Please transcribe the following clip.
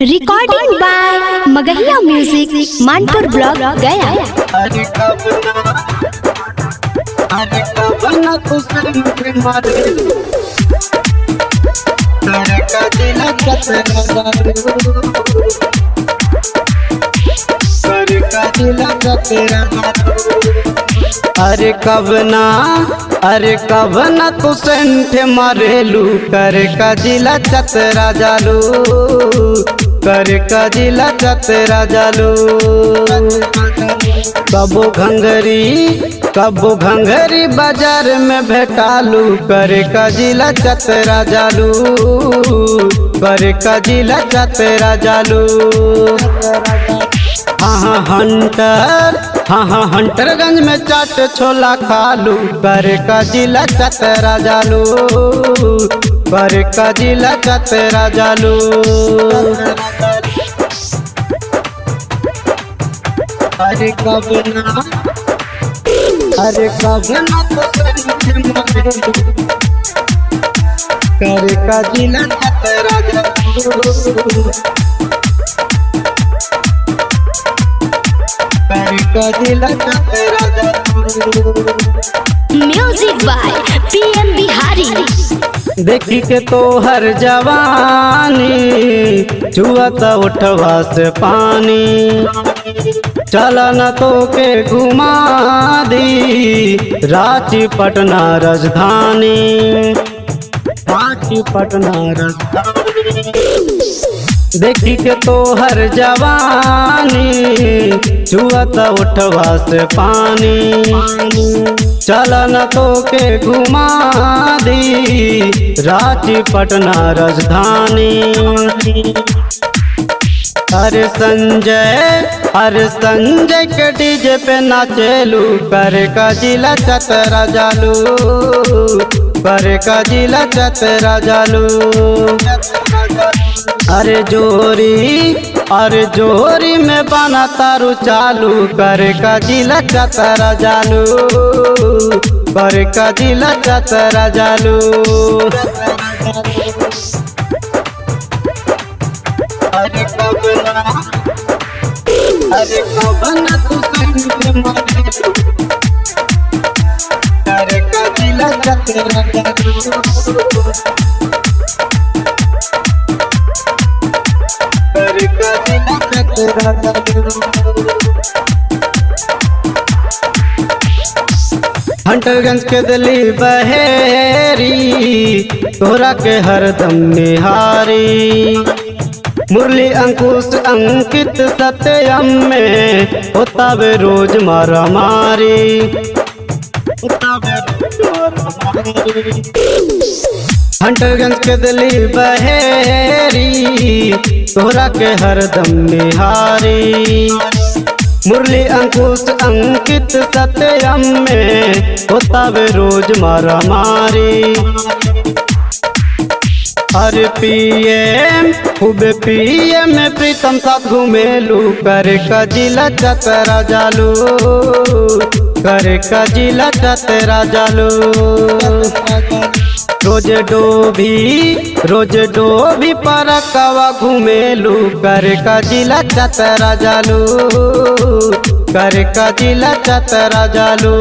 Recording by Magahiya music Manpur block Gaya. अरे कब ना तुझसे मारे तेरे का दिल तेरा तेरे का दिल तेरा। अरे कब ना तू सेंठ मारेलू कर का जिला चतरा जालू कर का जिला चतरा जालू। कबो घंघरी बाजार में भेटालू कर का जिला चतरा जालू कर का जिला चतरा जालू। हाँ हंटरगंज में चाट छोला खालू कर का जिला चतरा जालू कर का जिला चतरा जालू। अरे कब ना कर का जिला चतरा जालू म्यूजिक बाय पीएम बिहारी। देखी के तो हर जवानी चुआता उठवा से पानी चला न तो के घुमा दी रांची पटना राजधानी रांची पटना राजधानी। देखी के तो हर जवानी चुआता उठवा से पानी चला न तो के घुमा दी रांची पटना राजधानी। अरे संजय के डीजे पे नाचेलू कर का जिला चतरा जालू कर का जिला चतरा जालू। अरे जोरी में बना तारू चालू कर का जिला चतरा जालू कर का जिला चतरा जालू। अरे कब ना तू संग मारेलू कर का जिला चतरा जालू हंटरगंज के दिल्ली बहेरी तोरा के हरदम निहारी मुरली अंकुश अंकित सत्यम में होता वे रोज मारा मारी। हंटरगंज के दिल्ली बहेरी तोरा के हरदम निहारी मुरली अंकुश अंकित सत्यम में होता वे रोज मारा मारी। अरे पीएम में प्रीतम साथ घूमेलू कर का जिला चतरा जालू कर का जिला चतरा जालू। रोज डोभी परकवा घूमेलू कर का जिला चतरा जालू कर का जिला चतरा जालू।